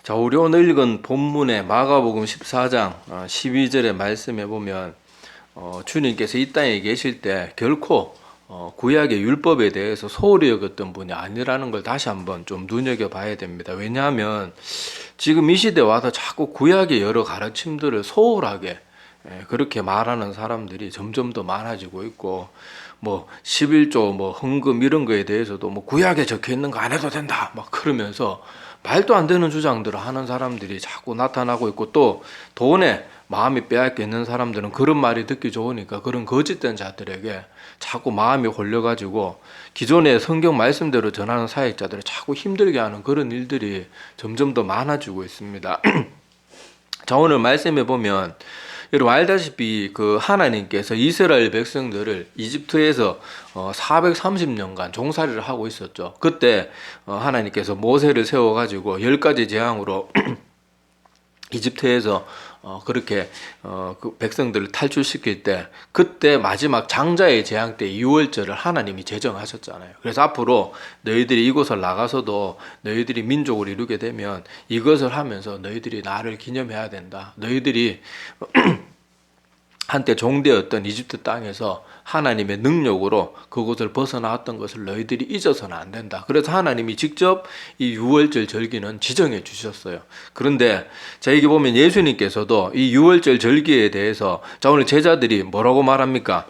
자, 우리 오늘 읽은 본문의 마가복음 14장 12절의 말씀에 보면 주님께서 이 땅에 계실 때 결코 구약의 율법에 대해서 소홀히 여겼던 분이 아니라는 걸 다시 한번 좀 눈여겨봐야 됩니다. 왜냐하면 지금 이 시대에 와서 자꾸 구약의 여러 가르침들을 소홀하게 그렇게 말하는 사람들이 점점 더 많아지고 있고, 뭐 11조 뭐 헌금 이런 거에 대해서도 뭐 구약에 적혀 있는 거 안 해도 된다 막 그러면서 말도 안 되는 주장들을 하는 사람들이 자꾸 나타나고 있고, 또 돈에 마음이 빼앗겨 있는 사람들은 그런 말이 듣기 좋으니까 그런 거짓된 자들에게 자꾸 마음이 홀려가지고 기존의 성경 말씀대로 전하는 사역자들을 자꾸 힘들게 하는 그런 일들이 점점 더 많아지고 있습니다. 자, 오늘 말씀해 보면 여러분 알다시피 그 하나님께서 이스라엘 백성들을 이집트에서 430년간 종살이를 하고 있었죠. 그때 하나님께서 모세를 세워가지고 10가지 재앙으로 이집트에서 그렇게 그 백성들을 탈출시킬 때, 그때 마지막 장자의 재앙 때 유월절을 하나님이 제정하셨잖아요. 그래서 앞으로 너희들이 이곳을 나가서도 너희들이 민족을 이루게 되면 이것을 하면서 너희들이 나를 기념해야 된다. 너희들이 한때 종되었던 이집트 땅에서 하나님의 능력으로 그곳을 벗어나왔던 것을 너희들이 잊어서는 안 된다. 그래서 하나님이 직접 이 유월절 절기는 지정해 주셨어요. 그런데 자, 여기 보면 예수님께서도 이 유월절 절기에 대해서 자, 오늘 제자들이 뭐라고 말합니까?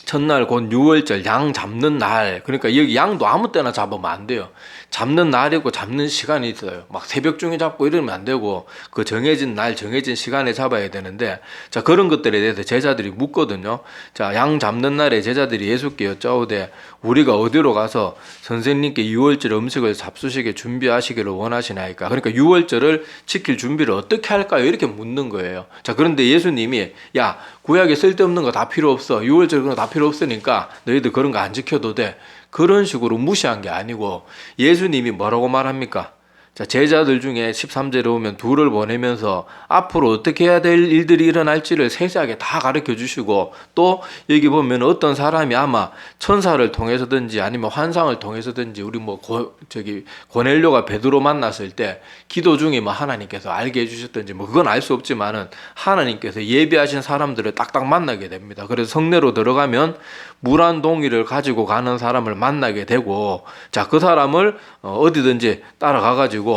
첫날 곧 유월절 양 잡는 날, 그러니까 여기 양도 아무 때나 잡으면 안 돼요. 잡는 날이고 잡는 시간이 있어요. 막 새벽 중에 잡고 이러면 안 되고 그 정해진 날 정해진 시간에 잡아야 되는데, 자, 그런 것들에 대해서 제자들이 묻거든요. 자, 양 잡는 날에 제자들이 예수께 여짜오되 우리가 어디로 가서 선생님께 유월절 음식을 잡수시게 준비하시기를 원하시나이까? 그러니까 유월절을 지킬 준비를 어떻게 할까요? 이렇게 묻는 거예요. 자, 그런데 예수님이 야, 구약에 쓸데없는 거 다 필요 없어. 유월절 그런 거 다 필요 없으니까 너희들 그런 거 안 지켜도 돼. 그런 식으로 무시한 게 아니고 예수님이 뭐라고 말합니까? 자, 제자들 중에 13절에 보면 둘을 보내면서 앞으로 어떻게 해야 될 일들이 일어날지를 세세하게 다 가르쳐 주시고, 또 여기 보면 어떤 사람이 아마 천사를 통해서든지 아니면 환상을 통해서든지 우리 고넬료가 베드로 만났을 때 기도 중에 뭐 하나님께서 알게 해주셨든지 뭐 그건 알 수 없지만은 하나님께서 예비하신 사람들을 딱딱 만나게 됩니다. 그래서 성내로 들어가면 물 한 동이를 가지고 가는 사람을 만나게 되고, 자, 그 사람을 어디든지 따라가가지고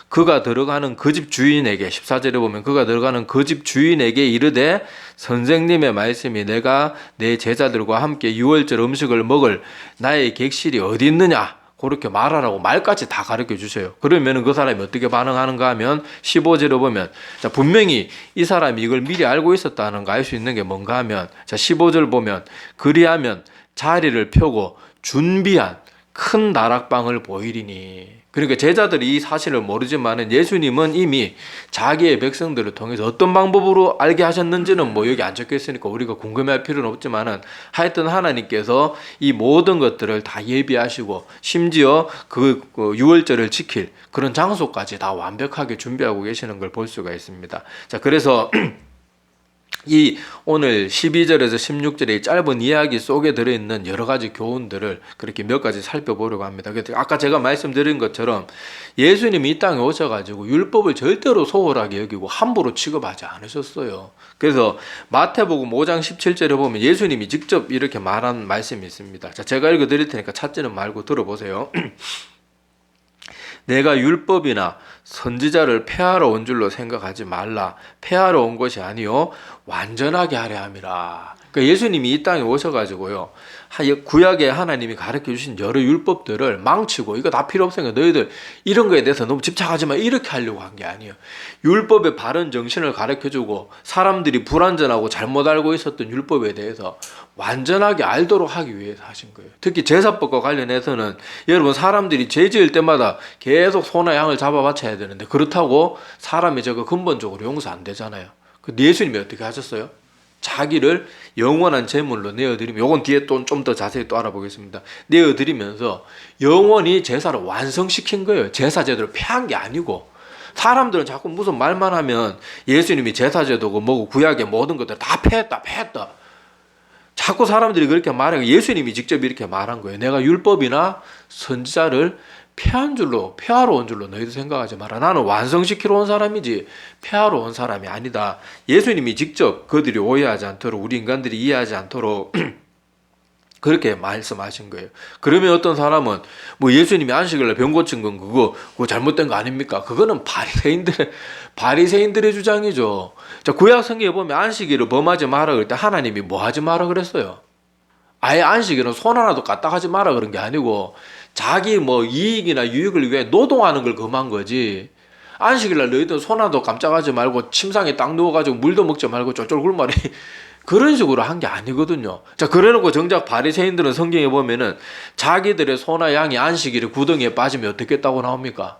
그가 들어가는 그 집 주인에게, 14절에 보면 그가 들어가는 그 집 주인에게 이르되 선생님의 말씀이 내가 내 제자들과 함께 유월절 음식을 먹을 나의 객실이 어디 있느냐, 그렇게 말하라고 말까지 다 가르쳐 주세요. 그러면 그 사람이 어떻게 반응하는가 하면 15절에 보면, 자, 분명히 이 사람이 이걸 미리 알고 있었다는 거 알 수 있는 게 뭔가 하면, 자, 15절 보면 그리하면 자리를 펴고 준비한 큰 다락방을 보이리니. 그러니까 제자들이 이 사실을 모르지만은 예수님은 이미 자기의 백성들을 통해서 어떤 방법으로 알게 하셨는지는 뭐 여기 안 적혀 있으니까 우리가 궁금해할 필요는 없지만은, 하여튼 하나님께서 이 모든 것들을 다 예비하시고 심지어 그 유월절을 지킬 그런 장소까지 다 완벽하게 준비하고 계시는 걸 볼 수가 있습니다. 자, 그래서 이 오늘 12절에서 16절의 짧은 이야기 속에 들어있는 여러 가지 교훈들을 그렇게 몇 가지 살펴보려고 합니다. 아까 제가 말씀드린 것처럼 예수님이 이 땅에 오셔가지고 율법을 절대로 소홀하게 여기고 함부로 취급하지 않으셨어요. 그래서 마태복음 5장 17절에 보면 예수님이 직접 이렇게 말한 말씀이 있습니다. 자, 제가 읽어드릴 테니까 찾지는 말고 들어보세요. 내가 율법이나 선지자를 폐하러 온 줄로 생각하지 말라. 폐하러 온 것이 아니요 완전하게 하려 함이라. 그러니까 예수님이 이 땅에 오셔가지고요, 구약에 하나님이 가르쳐 주신 여러 율법들을 망치고 이거 다 필요 없으니까 너희들 이런 거에 대해서 너무 집착하지 마, 이렇게 하려고 한 게 아니에요. 율법의 바른 정신을 가르쳐 주고 사람들이 불완전하고 잘못 알고 있었던 율법에 대해서 완전하게 알도록 하기 위해서 하신 거예요. 특히 제사법과 관련해서는 여러분 사람들이 죄 지을 때마다 계속 소나 양을 잡아 바쳐야 되는데, 그렇다고 사람이 저거 근본적으로 용서 안 되잖아요. 근데 예수님이 어떻게 하셨어요? 자기를 영원한 제물로 내어드리면, 요건 뒤에 또 좀 더 자세히 또 알아보겠습니다. 내어드리면서 영원히 제사를 완성시킨 거예요. 제사 제도를 폐한 게 아니고. 사람들은 자꾸 무슨 말만 하면 예수님이 제사 제도고 뭐고 구약의 모든 것들 다 폐했다. 자꾸 사람들이 그렇게 말해요. 예수님이 직접 이렇게 말한 거예요. 내가 율법이나 선지자를 폐하러 온 줄로 너희도 생각하지 마라. 나는 완성시키러 온 사람이지 폐하러 온 사람이 아니다. 예수님이 직접 그들이 오해하지 않도록, 우리 인간들이 이해하지 않도록 그렇게 말씀하신 거예요. 그러면 어떤 사람은 뭐 예수님이 안식일날 병 고친 건 그거 잘못된 거 아닙니까? 그거는 바리새인들의 주장이죠. 자, 구약 성경에 보면 안식일을 범하지 마라 그럴 때 하나님이 뭐 하지 마라 그랬어요? 아예 안식일은 손 하나도 까딱하지 마라 그런 게 아니고 자기 뭐 이익이나 유익을 위해 노동하는 걸 금한 거지. 안식일날 너희들 손 하나도 깜짝하지 말고 침상에 딱 누워가지고 물도 먹지 말고 쫄쫄 굶어라 그런 식으로 한 게 아니거든요. 자, 그래놓고 정작 바리새인들은 성경에 보면은 자기들의 소나 양이 안식일에 구덩이에 빠지면 어떻겠다고 나옵니까?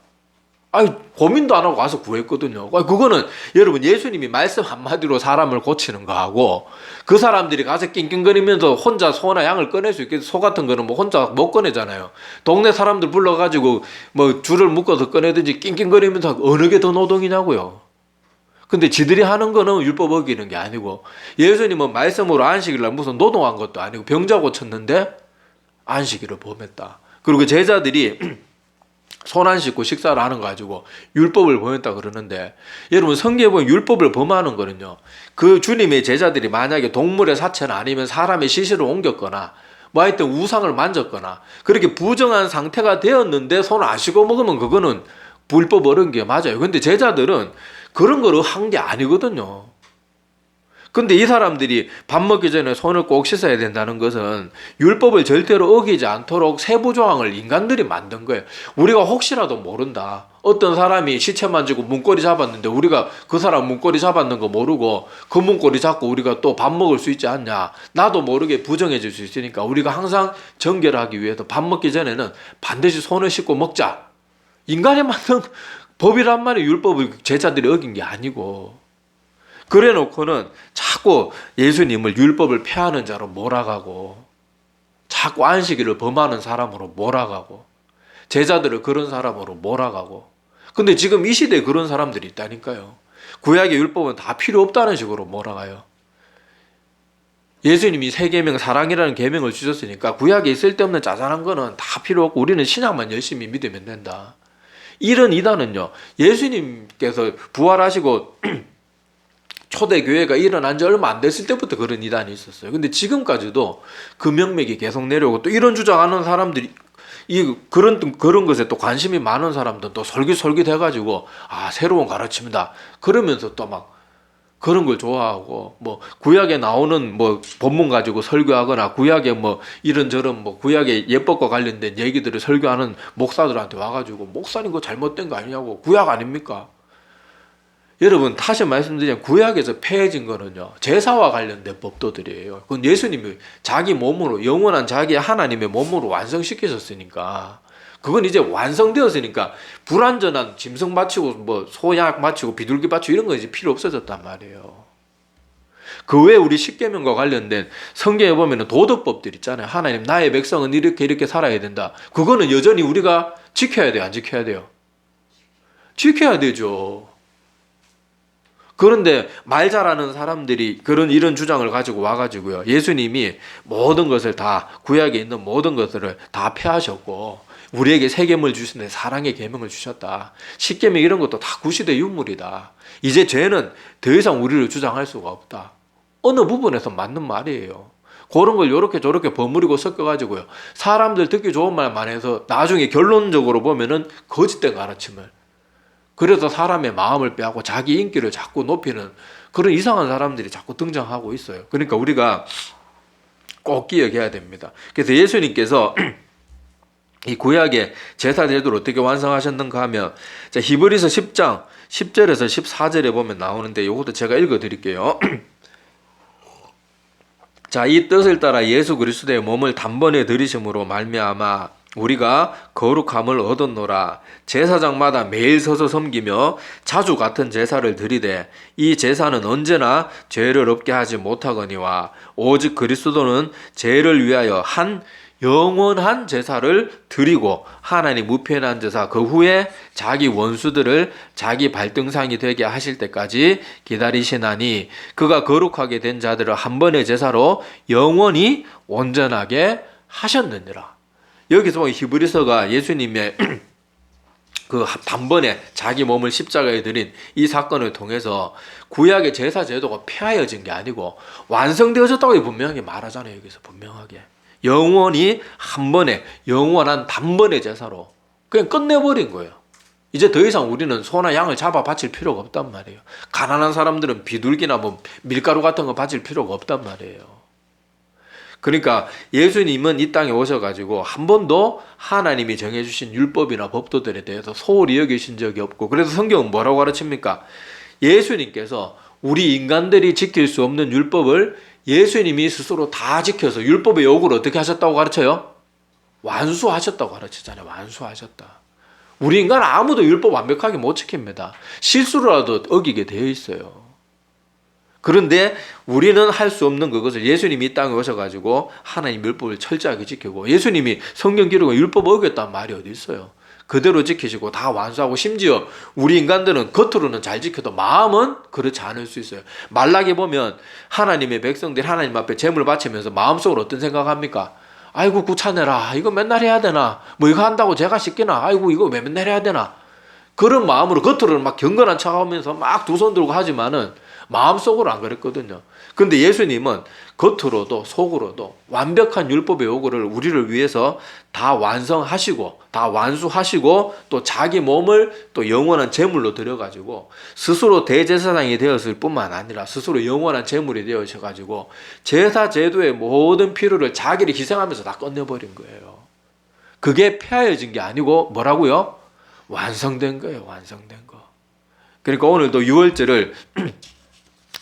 아니, 고민도 안 하고 가서 구했거든요. 그거는 여러분 예수님이 말씀 한마디로 사람을 고치는 거하고 그 사람들이 가서 낑낑거리면서 혼자 소나 양을 꺼낼 수 있겠어. 소 같은 거는 뭐 혼자 못 꺼내잖아요. 동네 사람들 불러가지고 뭐 줄을 묶어서 꺼내든지 낑낑거리면서 어느 게 더 노동이냐고요. 근데 지들이 하는 거는 율법 어기는 게 아니고 예수님은 말씀으로 안식일날 무슨 노동한 것도 아니고 병자 고쳤는데 안식일을 범했다. 그리고 제자들이 손 안 씻고 식사를 하는 거 가지고 율법을 범했다 그러는데 여러분 성경에 보면 율법을 범하는 거는요. 그 주님의 제자들이 만약에 동물의 사체나 아니면 사람의 시신을 옮겼거나 뭐 하여튼 우상을 만졌거나 그렇게 부정한 상태가 되었는데 손을 안 씻고 먹으면 그거는 불법 어른 게 맞아요. 근데 제자들은 그런 걸 한 게 아니거든요. 근데 이 사람들이 밥 먹기 전에 손을 꼭 씻어야 된다는 것은 율법을 절대로 어기지 않도록 세부 조항을 인간들이 만든 거예요. 우리가 혹시라도 모른다. 어떤 사람이 시체 만지고 문고리 잡았는데 우리가 그 사람 문고리 잡았는 거 모르고 그 문고리 잡고 우리가 또 밥 먹을 수 있지 않냐. 나도 모르게 부정해질 수 있으니까 우리가 항상 정결하기 위해서 밥 먹기 전에는 반드시 손을 씻고 먹자. 인간이 만든 법이란 말이에요. 율법을 제자들이 어긴 게 아니고. 그래 놓고는 자꾸 예수님을 율법을 폐하는 자로 몰아가고 자꾸 안식일을 범하는 사람으로 몰아가고 제자들을 그런 사람으로 몰아가고 근데 지금 이 시대에 그런 사람들이 있다니까요. 구약의 율법은 다 필요 없다는 식으로 몰아가요. 예수님이 세 계명 사랑이라는 계명을 주셨으니까 구약에 있을 데 없는 짜잘한 거는 다 필요 없고 우리는 신약만 열심히 믿으면 된다. 이런 이단은요. 예수님께서 부활하시고 초대교회가 일어난 지 얼마 안 됐을 때부터 그런 이단이 있었어요. 근데 지금까지도 그 명맥이 계속 내려오고 또 이런 주장하는 사람들이 그런 것에 또 관심이 많은 사람들은 또 솔깃솔깃해가지고 새로운 가르침이다. 그러면서 또 막 그런 걸 좋아하고 뭐 구약에 나오는 뭐 본문 가지고 설교하거나 구약에 뭐 이런저런 뭐 구약의 예법과 관련된 얘기들을 설교하는 목사들한테 와가지고 목사님 그거 잘못된 거 아니냐고 구약 아닙니까? 여러분 다시 말씀드리면 구약에서 폐해진 거는요 제사와 관련된 법도들이에요. 그건 예수님이 자기 몸으로 영원한 자기 하나님의 몸으로 완성시키셨으니까 그건 이제 완성되었으니까 불완전한 짐승 바치고 뭐 소약 바치고 비둘기 바치고 이런 거 이제 필요 없어졌단 말이에요. 그 외에 우리 십계명과 관련된 성경에 보면 도덕법들 있잖아요. 하나님 나의 백성은 이렇게 살아야 된다. 그거는 여전히 우리가 지켜야 돼요? 안 지켜야 돼요? 지켜야 되죠. 그런데 말 잘하는 사람들이 이런 주장을 가지고 와가지고요. 예수님이 모든 것을 다 구약에 있는 모든 것들을 다 폐하셨고 우리에게 세 계명을 주셨는데 사랑의 계명을 주셨다. 십계명 이런 것도 다 구시대 유물이다. 이제 죄는 더 이상 우리를 주장할 수가 없다. 어느 부분에서 맞는 말이에요. 그런 걸 요렇게 저렇게 버무리고 섞어가지고요. 사람들 듣기 좋은 말만 해서 나중에 결론적으로 보면은 거짓된 가르침을 그래서 사람의 마음을 빼앗고 자기 인기를 자꾸 높이는 그런 이상한 사람들이 자꾸 등장하고 있어요. 그러니까 우리가 꼭 기억해야 됩니다. 그래서 예수님께서 이 구약의 제사 제도를 어떻게 완성하셨는가 하면 자, 히브리서 10장 10절에서 14절에 보면 나오는데 이것도 제가 읽어드릴게요. 자, 이 뜻을 따라 예수 그리스도의 몸을 단번에 들이심으로 말미암아 우리가 거룩함을 얻었노라. 제사장마다 매일 서서 섬기며 자주 같은 제사를 드리되 이 제사는 언제나 죄를 없게 하지 못하거니와 오직 그리스도는 죄를 위하여 한 영원한 제사를 드리고 하나님 무편한 제사 그 후에 자기 원수들을 자기 발등상이 되게 하실 때까지 기다리시나니 그가 거룩하게 된 자들을 한 번의 제사로 영원히 온전하게 하셨느니라. 여기서 히브리서가 예수님의 그 단번에 자기 몸을 십자가에 드린 이 사건을 통해서 구약의 제사 제도가 폐하여진 게 아니고 완성되어졌다고 분명하게 말하잖아요. 여기서 분명하게 영원히 한 번에 영원한 단번의 제사로 그냥 끝내버린 거예요. 이제 더 이상 우리는 소나 양을 잡아 바칠 필요가 없단 말이에요. 가난한 사람들은 비둘기나 뭐 밀가루 같은 거 바칠 필요가 없단 말이에요. 그러니까 예수님은 이 땅에 오셔가지고 한 번도 하나님이 정해주신 율법이나 법도들에 대해서 소홀히 여기신 적이 없고, 그래서 성경은 뭐라고 가르칩니까? 예수님께서 우리 인간들이 지킬 수 없는 율법을 예수님이 스스로 다 지켜서 율법의 요구를 어떻게 하셨다고 가르쳐요? 완수하셨다고 가르치잖아요. 완수하셨다. 우리 인간은 아무도 율법 완벽하게 못 지킵니다. 실수라도 어기게 되어 있어요. 그런데 우리는 할 수 없는 그것을 예수님이 이 땅에 오셔가지고 하나님 율법을 철저하게 지키고, 예수님이 성경 기록에 율법 어겼다는 말이 어디 있어요? 그대로 지키시고 다 완수하고, 심지어 우리 인간들은 겉으로는 잘 지켜도 마음은 그렇지 않을 수 있어요. 말라기 보면 하나님의 백성들이 하나님 앞에 제물 바치면서 마음속으로 어떤 생각합니까? 아이고 귀찮아라, 이거 맨날 해야 되나, 뭐 이거 한다고 제가 씻기나, 아이고 이거 왜 맨날 해야 되나, 그런 마음으로 겉으로는 막 경건한 척하면서 막 두 손 들고 하지만은 마음속으로 안 그랬거든요. 근데 예수님은 겉으로도 속으로도 완벽한 율법의 요구를 우리를 위해서 다 완성하시고 다 완수하시고, 또 자기 몸을 또 영원한 제물로 드려가지고 스스로 대제사장이 되었을 뿐만 아니라 스스로 영원한 제물이 되어셔가지고 제사 제도의 모든 필요를 자기를 희생하면서 다 끝내버린 거예요. 그게 폐하여진 게 아니고 뭐라고요? 완성된 거예요. 완성된 거. 그러니까 오늘도 유월절을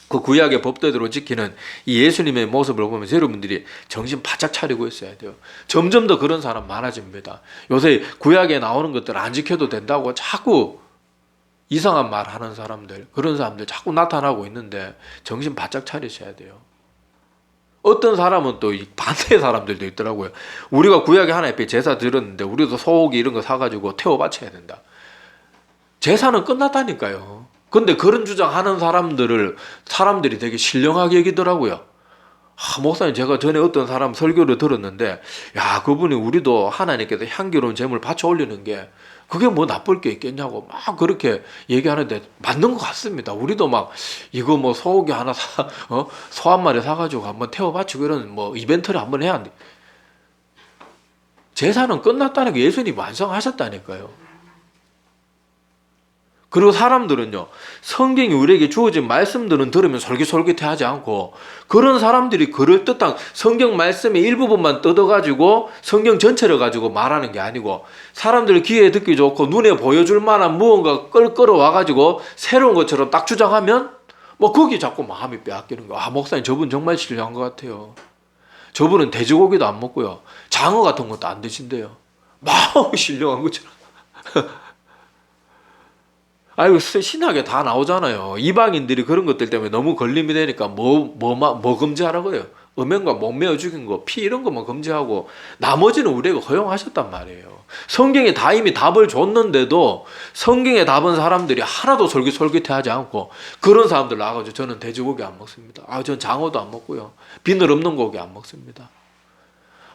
그 구약의 법도대로 지키는 이 예수님의 모습을 보면서 여러분들이 정신 바짝 차리고 있어야 돼요. 점점 더 그런 사람 많아집니다. 요새 구약에 나오는 것들 안 지켜도 된다고 자꾸 이상한 말 하는 사람들, 그런 사람들 자꾸 나타나고 있는데 정신 바짝 차리셔야 돼요. 어떤 사람은 또 반대의 사람들도 있더라고요. 우리가 구약에 하나님께 제사 드렸는데 우리도 소고기 이런 거 사가지고 태워 바쳐야 된다. 제사는 끝났다니까요. 근데 그런 주장하는 사람들이 되게 신령하게 여기더라고요. 목사님, 제가 전에 어떤 사람 설교를 들었는데, 야, 그분이 우리도 하나님께서 향기로운 제물 바쳐 올리는 게 그게 뭐 나쁠 게 있겠냐고 막 그렇게 얘기하는데 맞는 것 같습니다. 우리도 막 이거 뭐 소고기 하나 소 한 마리 사가지고 한번 태워 바치고 이런 뭐 이벤트를 한번 해야 돼. 제사는 끝났다는 게 예수님이 완성하셨다니까요. 그리고 사람들은요, 성경이 우리에게 주어진 말씀들은 들으면 솔깃솔깃해하지 않고, 그런 사람들이 그럴듯한 성경 말씀의 일부분만 뜯어가지고 성경 전체를 가지고 말하는 게 아니고, 사람들 귀에 듣기 좋고 눈에 보여줄 만한 무언가 끌어와가지고 새로운 것처럼 딱 주장하면 뭐 거기 자꾸 마음이 빼앗기는 거야. 목사님, 저분 정말 신령한 것 같아요. 저분은 돼지고기도 안 먹고요, 장어 같은 것도 안 드신대요. 막 신령한 것처럼. 아이고, 신학에 다 나오잖아요. 이방인들이 그런 것들 때문에 너무 걸림이 되니까 뭐 금지하라고요? 음행과 몸매어 죽인 거, 피 이런 것만 금지하고 나머지는 우리에게 허용하셨단 말이에요. 성경에 다 이미 답을 줬는데도 성경에 답은 사람들이 하나도 솔깃솔깃해하지 않고, 그런 사람들 나가지고 저는 돼지고기 안 먹습니다. 전 장어도 안 먹고요, 비늘 없는 고기 안 먹습니다.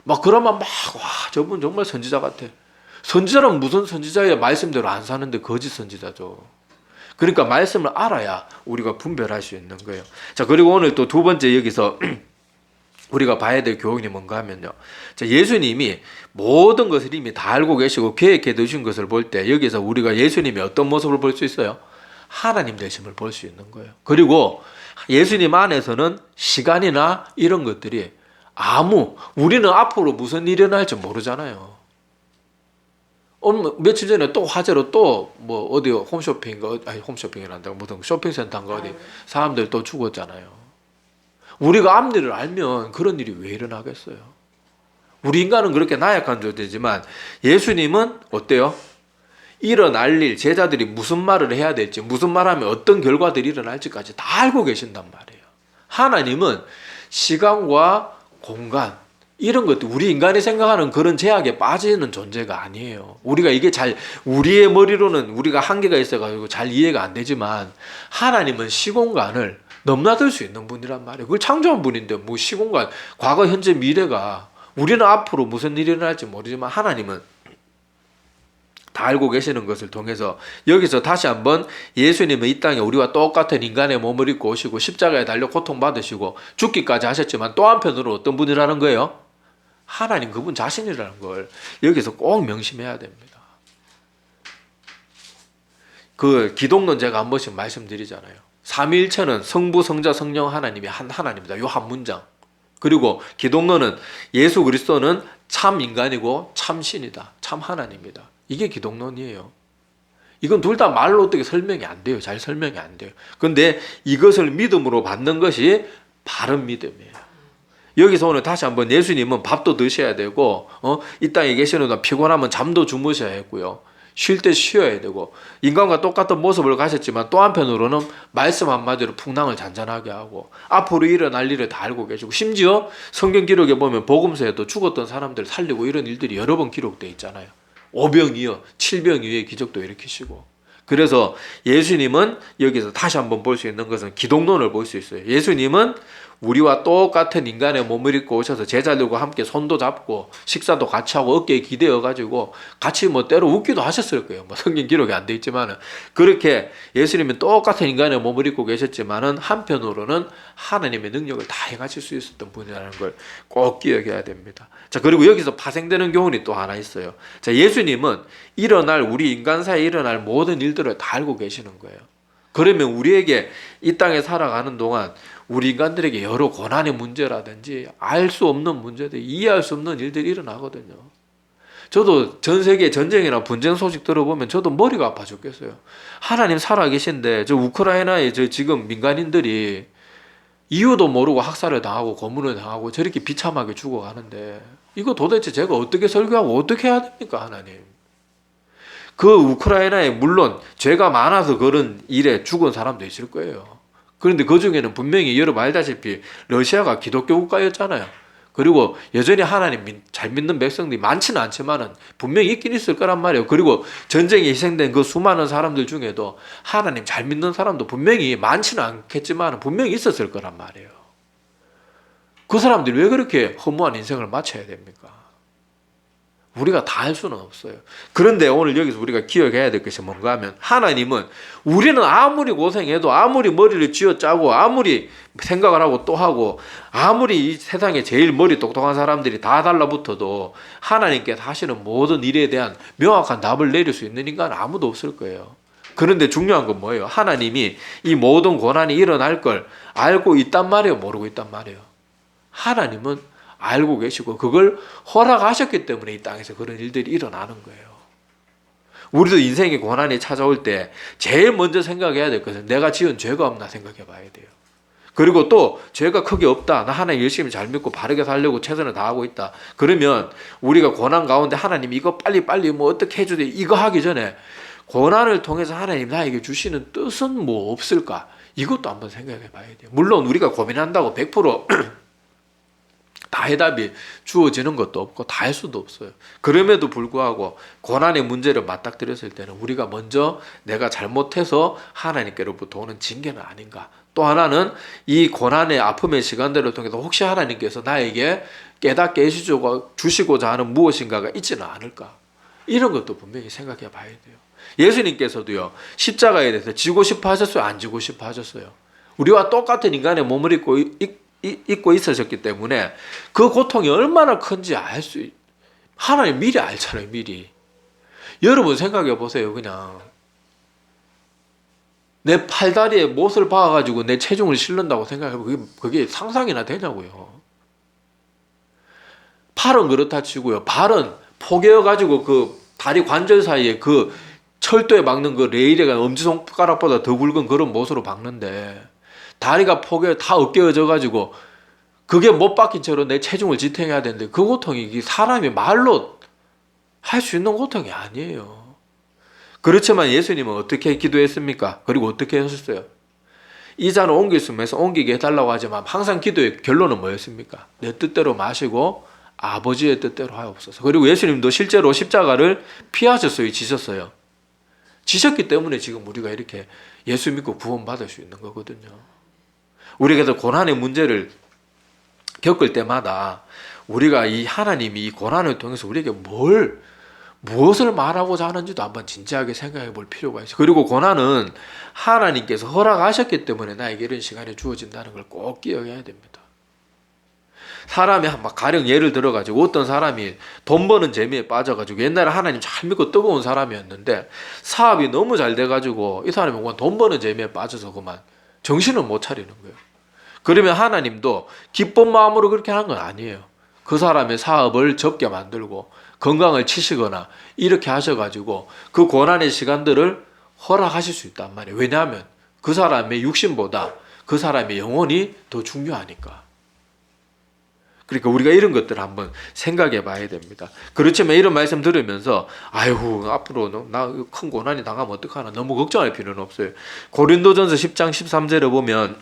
막 그러면 저분 정말 선지자 같아. 선지자는 무슨 선지자야? 말씀대로 안 사는데 거짓 선지자죠. 그러니까 말씀을 알아야 우리가 분별할 수 있는 거예요. 자, 그리고 오늘 또 두 번째 여기서 우리가 봐야 될 교훈이 뭔가 하면요, 자, 예수님이 모든 것을 이미 다 알고 계시고 계획해 두신 것을 볼 때 여기서 우리가 예수님이 어떤 모습을 볼 수 있어요? 하나님 되심을 볼 수 있는 거예요. 그리고 예수님 안에서는 시간이나 이런 것들이 우리는 앞으로 무슨 일이 일어날지 모르잖아요. 며칠 전에 또 화재로 또 뭐 어디 홈쇼핑이란다, 무슨 쇼핑센터인가 어디 사람들 또 죽었잖아요. 우리가 앞일을 알면 그런 일이 왜 일어나겠어요? 우리 인간은 그렇게 나약한 존재지만 예수님은 어때요? 일어날 일, 제자들이 무슨 말을 해야 될지, 무슨 말하면 어떤 결과들이 일어날지까지 다 알고 계신단 말이에요. 하나님은 시간과 공간, 이런 것도 우리 인간이 생각하는 그런 제약에 빠지는 존재가 아니에요. 우리가 이게 우리의 머리로는 우리가 한계가 있어가지고 잘 이해가 안 되지만, 하나님은 시공간을 넘나들 수 있는 분이란 말이에요. 그걸 창조한 분인데 뭐 시공간, 과거, 현재, 미래가, 우리는 앞으로 무슨 일이 일어날지 모르지만 하나님은 다 알고 계시는 것을 통해서 여기서 다시 한번 예수님은 이 땅에 우리와 똑같은 인간의 몸을 입고 오시고 십자가에 달려 고통받으시고 죽기까지 하셨지만 또 한편으로 어떤 분이라는 거예요? 하나님 그분 자신이라는 걸 여기서 꼭 명심해야 됩니다. 그 기독론 제가 한 번씩 말씀드리잖아요. 삼위일체는 성부, 성자, 성령 하나님이 한 하나님이다. 요 한 문장. 그리고 기독론은 예수 그리스도는 참 인간이고 참 신이다. 참 하나님이다. 이게 기독론이에요. 이건 둘 다 말로 어떻게 설명이 안 돼요. 잘 설명이 안 돼요. 그런데 이것을 믿음으로 받는 것이 바른 믿음이에요. 여기서 오늘 다시 한번 예수님은 밥도 드셔야 되고 이 땅에 계시는 동안 피곤하면 잠도 주무셔야 했고요. 쉴 때 쉬어야 되고 인간과 똑같은 모습을 가셨지만 또 한편으로는 말씀 한마디로 풍랑을 잔잔하게 하고 앞으로 일어날 일을 다 알고 계시고 심지어 성경 기록에 보면 복음서에도 죽었던 사람들 살리고 이런 일들이 여러 번 기록되어 있잖아요. 오병이어, 칠병이어의 기적도 일으키시고. 그래서 예수님은 여기서 다시 한번 볼 수 있는 것은 기독론을 볼 수 있어요. 예수님은 우리와 똑같은 인간의 몸을 입고 오셔서 제자들과 함께 손도 잡고 식사도 같이 하고 어깨에 기대어가지고 같이 뭐 때로 웃기도 하셨을 거예요. 뭐 성경 기록에 안 돼 있지만은 그렇게 예수님은 똑같은 인간의 몸을 입고 계셨지만은 한편으로는 하나님의 능력을 다 행하실 수 있었던 분이라는 걸 꼭 기억해야 됩니다. 자, 그리고 여기서 파생되는 교훈이 또 하나 있어요. 자, 예수님은 우리 인간사에 일어날 모든 일들을 다 알고 계시는 거예요. 그러면 우리에게 이 땅에 살아가는 동안 우리 인간들에게 여러 고난의 문제라든지 알 수 없는 문제들, 이해할 수 없는 일들이 일어나거든요. 저도 전 세계 전쟁이나 분쟁 소식 들어보면 저도 머리가 아파 죽겠어요. 하나님 살아계신데 저 우크라이나에 저 지금 민간인들이 이유도 모르고 학살을 당하고 고문을 당하고 저렇게 비참하게 죽어가는데 이거 도대체 제가 어떻게 설교하고 어떻게 해야 됩니까, 하나님? 그 우크라이나에 물론 죄가 많아서 그런 일에 죽은 사람도 있을 거예요. 그런데 그 중에는 분명히 여러분 알다시피 러시아가 기독교 국가였잖아요. 그리고 여전히 하나님 잘 믿는 백성들이 많지는 않지만은 분명히 있긴 있을 거란 말이에요. 그리고 전쟁에 희생된 그 수많은 사람들 중에도 하나님 잘 믿는 사람도 분명히 많지는 않겠지만 분명히 있었을 거란 말이에요. 그 사람들이 왜 그렇게 허무한 인생을 마쳐야 됩니까? 우리가 다 할 수는 없어요. 그런데 오늘 여기서 우리가 기억해야 될 것이 뭔가 하면 하나님은 우리는 아무리 고생해도 아무리 머리를 쥐어짜고 아무리 생각을 하고 또 하고 아무리 이 세상에 제일 머리 똑똑한 사람들이 다 달라붙어도 하나님께서 하시는 모든 일에 대한 명확한 답을 내릴 수 있는 인간은 아무도 없을 거예요. 그런데 중요한 건 뭐예요? 하나님이 이 모든 고난이 일어날 걸 알고 있단 말이에요? 모르고 있단 말이에요? 하나님은 알고 계시고 그걸 허락하셨기 때문에 이 땅에서 그런 일들이 일어나는 거예요. 우리도 인생의 고난이 찾아올 때 제일 먼저 생각해야 될 것은 내가 지은 죄가 없나 생각해 봐야 돼요. 그리고 또 죄가 크게 없다. 나 하나님 열심히 잘 믿고 바르게 살려고 최선을 다하고 있다. 그러면 우리가 고난 가운데 하나님 이거 빨리 뭐 어떻게 해주되 이거 하기 전에 고난을 통해서 하나님 나에게 주시는 뜻은 뭐 없을까? 이것도 한번 생각해 봐야 돼요. 물론 우리가 고민한다고 100% 다 해답이 주어지는 것도 없고 다 할 수도 없어요. 그럼에도 불구하고 고난의 문제를 맞닥뜨렸을 때는 우리가 먼저 내가 잘못해서 하나님께로부터 오는 징계는 아닌가. 또 하나는 이 고난의 아픔의 시간들을 통해서 혹시 하나님께서 나에게 깨닫게 해주시고자 하는 무엇인가가 있지는 않을까. 이런 것도 분명히 생각해 봐야 돼요. 예수님께서도요, 십자가에 대해서 지고 싶어 하셨어요? 안 지고 싶어 하셨어요? 우리와 똑같은 인간의 몸을 입고 있으셨기 때문에 그 고통이 얼마나 큰지 하나님 미리 알잖아요. 미리. 여러분 생각해 보세요. 그냥 내 팔다리에 못을 박아가지고 내 체중을 실른다고 생각해보면 그게 상상이나 되냐고요. 팔은 그렇다 치고요. 발은 포개어가지고 그 다리 관절 사이에 그 철도에 박는 그 레일에가 엄지손가락보다 더 굵은 그런 못으로 박는데 다리가 다 으깨어져가지고 그게 못 박힌 채로 내 체중을 지탱해야 되는데 그 고통이 사람이 말로 할 수 있는 고통이 아니에요. 그렇지만 예수님은 어떻게 기도했습니까? 그리고 어떻게 하셨어요? 이 잔을 옮길 수 있으면서 옮기게 해달라고 하지만 항상 기도의 결론은 뭐였습니까? 내 뜻대로 마시고 아버지의 뜻대로 하옵소서. 그리고 예수님도 실제로 십자가를 피하셨어요? 지셨어요? 지셨기 때문에 지금 우리가 이렇게 예수 믿고 구원받을 수 있는 거거든요. 우리가 고난의 문제를 겪을 때마다 우리가 이 하나님이 이 고난을 통해서 우리에게 뭘 무엇을 말하고자 하는지도 한번 진지하게 생각해 볼 필요가 있어요. 그리고 고난은 하나님께서 허락하셨기 때문에 나에게 이런 시간이 주어진다는 걸 꼭 기억해야 됩니다. 사람이 막 가령 예를 들어가지고 어떤 사람이 돈 버는 재미에 빠져가지고 옛날에 하나님 잘 믿고 뜨거운 사람이었는데 사업이 너무 잘 돼가지고 이 사람이 그만 돈 버는 재미에 빠져서 그만 정신을 못 차리는 거예요. 그러면 하나님도 기쁜 마음으로 그렇게 하는 건 아니에요. 그 사람의 사업을 접게 만들고 건강을 치시거나 이렇게 하셔가지고 그 고난의 시간들을 허락하실 수 있단 말이에요. 왜냐하면 그 사람의 육신보다 그 사람의 영혼이 더 중요하니까. 그러니까 우리가 이런 것들을 한번 생각해 봐야 됩니다. 그렇지만 이런 말씀 들으면서 아이고 앞으로 나 큰 고난이 당하면 어떡하나 너무 걱정할 필요는 없어요. 고린도전서 10장 13절에 보면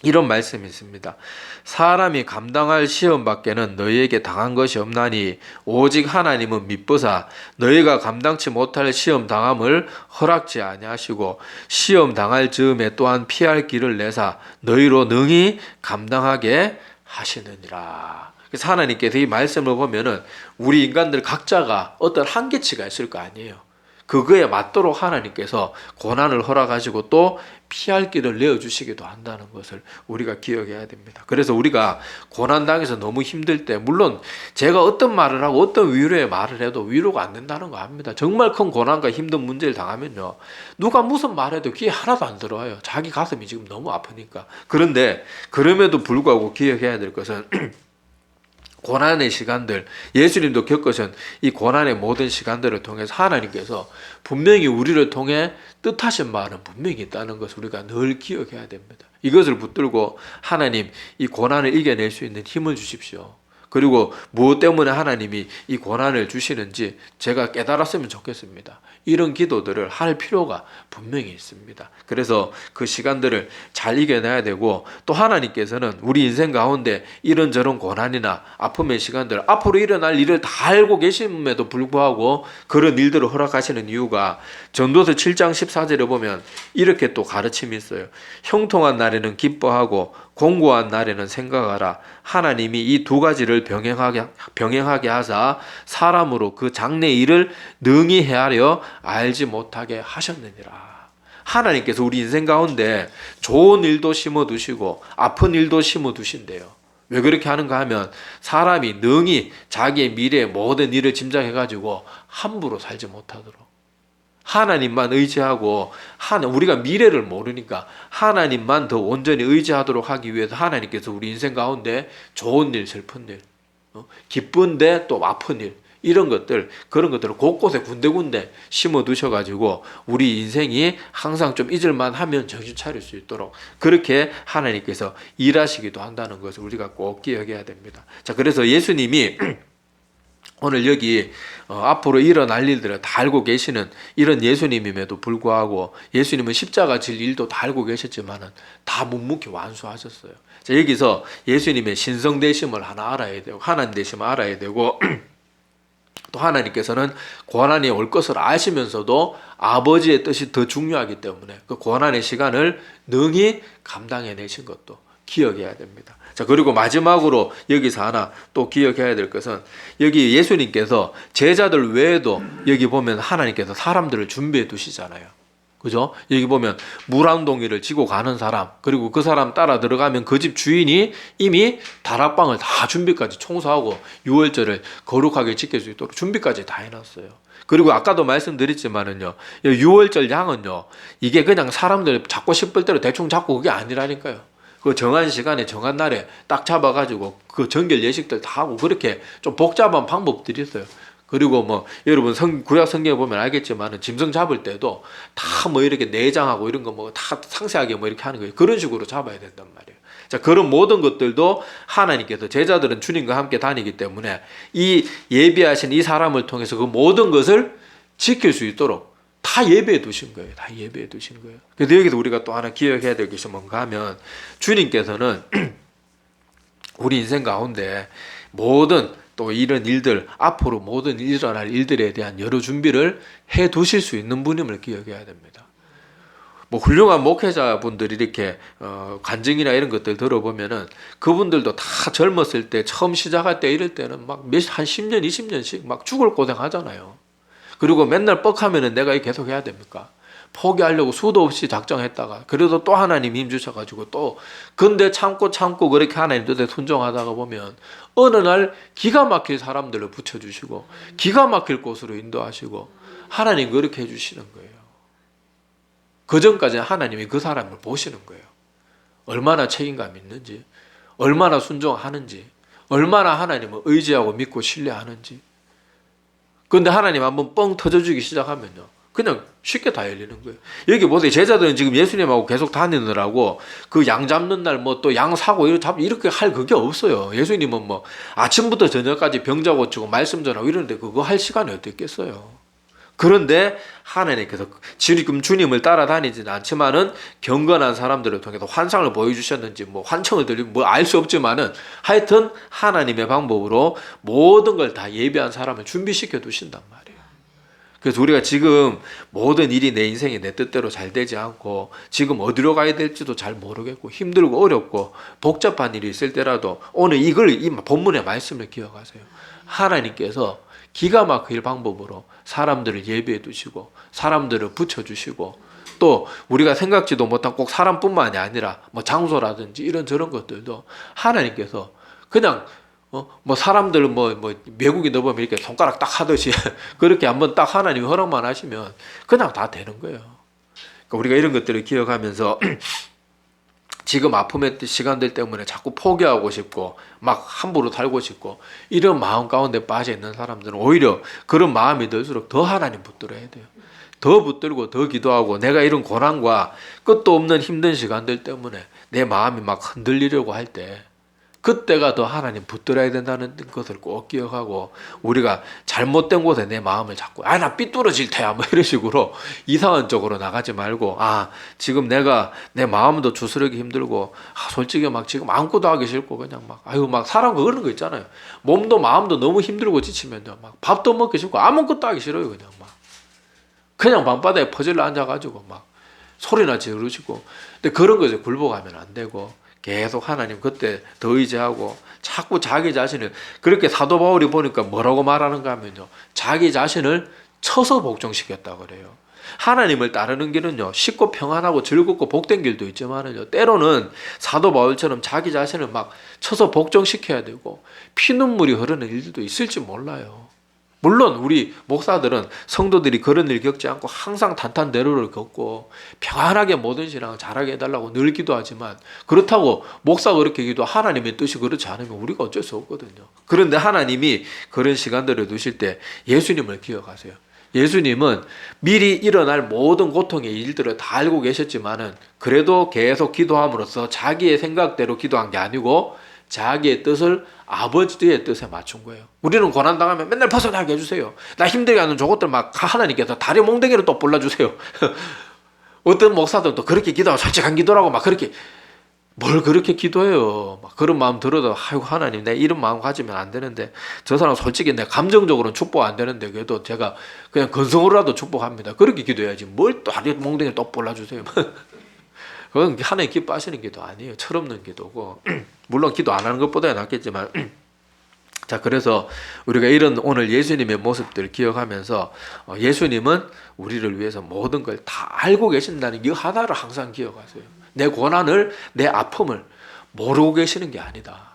이런 말씀이 있습니다. 사람이 감당할 시험 밖에는 너희에게 당한 것이 없나니 오직 하나님은 미쁘사 너희가 감당치 못할 시험 당함을 허락지 아니하시고 시험 당할 즈음에 또한 피할 길을 내사 너희로 능히 감당하게 하시느니라. 그래서 하나님께서 이 말씀을 보면은 우리 인간들 각자가 어떤 한계치가 있을 거 아니에요. 그거에 맞도록 하나님께서 고난을 허락하시고 또 피할 길을 내어주시기도 한다는 것을 우리가 기억해야 됩니다. 그래서 우리가 고난당해서 너무 힘들 때 물론 제가 어떤 말을 하고 어떤 위로의 말을 해도 위로가 안 된다는 거 압니다. 정말 큰 고난과 힘든 문제를 당하면요. 누가 무슨 말해도 귀에 하나도 안 들어와요. 자기 가슴이 지금 너무 아프니까. 그런데 그럼에도 불구하고 기억해야 될 것은 고난의 시간들, 예수님도 겪으신 이 고난의 모든 시간들을 통해서 하나님께서 분명히 우리를 통해 뜻하신 말은 분명히 있다는 것을 우리가 늘 기억해야 됩니다. 이것을 붙들고 하나님 이 고난을 이겨낼 수 있는 힘을 주십시오. 그리고 무엇 때문에 하나님이 이 고난을 주시는지 제가 깨달았으면 좋겠습니다. 이런 기도들을 할 필요가 분명히 있습니다. 그래서 그 시간들을 잘 이겨내야 되고 또 하나님께서는 우리 인생 가운데 이런저런 고난이나 아픔의 시간들 앞으로 일어날 일을 다 알고 계심에도 불구하고 그런 일들을 허락하시는 이유가 전도서 7장 14절에 보면 이렇게 또 가르침이 있어요. 형통한 날에는 기뻐하고 공고한 날에는 생각하라. 하나님이 이 두 가지를 병행하게 하사 사람으로 그 장래 일을 능히 헤아려 알지 못하게 하셨느니라. 하나님께서 우리 인생 가운데 좋은 일도 심어두시고 아픈 일도 심어두신대요. 왜 그렇게 하는가 하면 사람이 능히 자기의 미래의 모든 일을 짐작해가지고 함부로 살지 못하도록 하나님만 의지하고 우리가 미래를 모르니까 하나님만 더 온전히 의지하도록 하기 위해서 하나님께서 우리 인생 가운데 좋은 일, 슬픈 일, 기쁜데 또 아픈 일 이런 것들 그런 것들을 곳곳에 군데군데 심어 두셔가지고 우리 인생이 항상 좀 잊을만 하면 정신 차릴 수 있도록 그렇게 하나님께서 일하시기도 한다는 것을 우리가 꼭 기억해야 됩니다. 자, 그래서 예수님이 오늘 여기 앞으로 일어날 일들을 다 알고 계시는 이런 예수님임에도 불구하고 예수님은 십자가 질 일도 다 알고 계셨지만은 다 묵묵히 완수하셨어요. 자, 여기서 예수님의 신성되심을 하나 알아야 되고 하나님 되심을 알아야 되고 또 하나님께서는 고난이 올 것을 아시면서도 아버지의 뜻이 더 중요하기 때문에 그 고난의 시간을 능히 감당해내신 것도 기억해야 됩니다. 자, 그리고 마지막으로 여기서 하나 또 기억해야 될 것은 여기 예수님께서 제자들 외에도 여기 보면 하나님께서 사람들을 준비해 두시잖아요. 그죠? 여기 보면 물 한 동이를 지고 가는 사람, 그리고 그 사람 따라 들어가면 그 집 주인이 이미 다락방을 다 준비까지 청소하고 유월절을 거룩하게 지킬 수 있도록 준비까지 다 해놨어요. 그리고 아까도 말씀드렸지만은요, 유월절 양은요, 이게 그냥 사람들 잡고 싶을 대로 대충 잡고 그게 아니라니까요. 그 정한 시간에 정한 날에 딱 잡아가지고 그 정결 예식들 다 하고 그렇게 좀 복잡한 방법들이 있어요. 그리고 뭐 여러분 구약 성경에 보면 알겠지만은 짐승 잡을 때도 다 뭐 이렇게 내장하고 이런 거 뭐 다 상세하게 뭐 이렇게 하는 거예요. 그런 식으로 잡아야 된단 말이에요. 자, 그런 모든 것들도 하나님께서 제자들은 주님과 함께 다니기 때문에 이 예비하신 이 사람을 통해서 그 모든 것을 지킬 수 있도록 다 예배해 두신 거예요. 다 예배해 두신 거예요. 그래서 여기서 우리가 또 하나 기억해야 될 것이 뭔가 하면 주님께서는 우리 인생 가운데 모든 또 이런 일들 앞으로 모든 일어날 일들에 대한 여러 준비를 해 두실 수 있는 분임을 기억해야 됩니다. 뭐 훌륭한 목회자분들이 이렇게 간증이나 이런 것들 들어보면은 그분들도 다 젊었을 때 처음 시작할 때 이럴 때는 막 한 10년, 20년씩 막 죽을 고생 하잖아요. 그리고 맨날 뻑하면은 내가 계속 해야 됩니까? 포기하려고 수도 없이 작정했다가 그래도 또 하나님 힘 주셔가지고 또 근데 참고 그렇게 하나님 뜻에 순종하다가 보면 어느 날 기가 막힐 사람들을 붙여주시고 기가 막힐 곳으로 인도하시고 하나님 그렇게 해주시는 거예요. 그 전까지는 하나님이 그 사람을 보시는 거예요. 얼마나 책임감 있는지, 얼마나 순종하는지, 얼마나 하나님을 의지하고 믿고 신뢰하는지. 그런데 하나님 한번 뻥 터져주기 시작하면요, 그냥 쉽게 다 열리는 거예요. 여기 보세요. 제자들은 지금 예수님하고 계속 다니느라고 그 양 잡는 날 뭐 또 양 사고 이렇게 할 그게 없어요. 예수님은 뭐 아침부터 저녁까지 병자 고치고 말씀 전하고 이러는데 그거 할 시간이 어디 있겠어요. 그런데 하나님께서 지금 주님을 따라다니지는 않지만은 경건한 사람들을 통해서 환상을 보여주셨는지 뭐 환청을 들리고 뭐 알 수 없지만은 하여튼 하나님의 방법으로 모든 걸 다 예비한 사람을 준비시켜 두신단 말이에요. 그래서 우리가 지금 모든 일이 내 인생이 내 뜻대로 잘 되지 않고 지금 어디로 가야 될지도 잘 모르겠고 힘들고 어렵고 복잡한 일이 있을 때라도 오늘 이 본문의 말씀을 기억하세요. 하나님께서 기가 막힐 방법으로 사람들을 예비해 두시고 사람들을 붙여주시고 또 우리가 생각지도 못한 꼭 사람뿐만이 아니라 뭐 장소라든지 이런저런 것들도 하나님께서 그냥 뭐 사람들 뭐 외국인들 보면 이렇게 손가락 딱 하듯이 그렇게 한번 딱 하나님이 허락만 하시면 그냥 다 되는 거예요. 그러니까 우리가 이런 것들을 기억하면서 지금 아픔의 시간들 때문에 자꾸 포기하고 싶고 막 함부로 살고 싶고 이런 마음 가운데 빠져 있는 사람들은 오히려 그런 마음이 들수록 더 하나님 붙들어야 돼요. 더 붙들고 더 기도하고 내가 이런 고난과 끝도 없는 힘든 시간들 때문에 내 마음이 막 흔들리려고 할 때 그때가 더 하나님 붙들어야 된다는 것을 꼭 기억하고 우리가 잘못된 곳에 내 마음을 잡고 나 삐뚤어질 테야 뭐 이런 식으로 이상한 쪽으로 나가지 말고 지금 내가 내 마음도 추스르기 힘들고 솔직히 막 지금 아무것도 하기 싫고 그냥 막 사람 그러는 거 있잖아요. 몸도 마음도 너무 힘들고 지치면요 막 밥도 먹기 싫고 아무것도 하기 싫어요. 그냥 방바닥에 퍼질러 앉아가지고 막 소리나 지르시고 근데 그런 거에 굴복하면 안 되고 계속 하나님 그때 더 의지하고 자꾸 자기 자신을 그렇게 사도 바울이 보니까 뭐라고 말하는가 하면요 자기 자신을 쳐서 복종시켰다 그래요. 하나님을 따르는 길은요 쉽고 평안하고 즐겁고 복된 길도 있지만은요 때로는 사도 바울처럼 자기 자신을 막 쳐서 복종시켜야 되고 피눈물이 흐르는 일들도 있을지 몰라요. 물론 우리 목사들은 성도들이 그런 일 겪지 않고 항상 탄탄대로를 걷고 평안하게 모든 신앙을 잘하게 해달라고 늘 기도하지만 그렇다고 목사가 그렇게 기도 하나님의 뜻이 그렇지 않으면 우리가 어쩔 수 없거든요. 그런데 하나님이 그런 시간들을 두실 때 예수님을 기억하세요. 예수님은 미리 일어날 모든 고통의 일들을 다 알고 계셨지만은 그래도 계속 기도함으로써 자기의 생각대로 기도한 게 아니고 자기의 뜻을 아버지의 뜻에 맞춘 거예요. 우리는 고난당하면 맨날 벗어나게 해주세요. 나 힘들게 하는 저것들 막 하나님께서 다리 몽댕이로 또 불러주세요. 어떤 목사들도 그렇게 기도하고 솔직한 기도라고 막 그렇게 뭘 그렇게 기도해요. 막 그런 마음 들어도 아이고 하나님 내 이런 마음 가지면 안 되는데 저 사람 솔직히 내 감정적으로는 축복 안 되는데 그래도 제가 그냥 건성으로라도 축복합니다. 그렇게 기도해야지 뭘 또 다리 몽댕이를 또 불러주세요. 그건 하나님 기뻐하시는 기도 아니에요. 철없는 기도고 물론 기도 안 하는 것보다 낫겠지만 자 그래서 우리가 이런 오늘 예수님의 모습들을 기억하면서 예수님은 우리를 위해서 모든 걸 다 알고 계신다는 이 하나를 항상 기억하세요. 내 고난을 내 아픔을 모르고 계시는 게 아니다.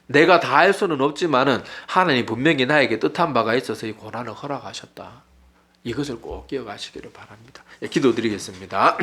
내가 다 알 수는 없지만은 하나님 분명히 나에게 뜻한 바가 있어서 이 고난을 허락하셨다. 이것을 꼭 기억하시기를 바랍니다. 기도드리겠습니다.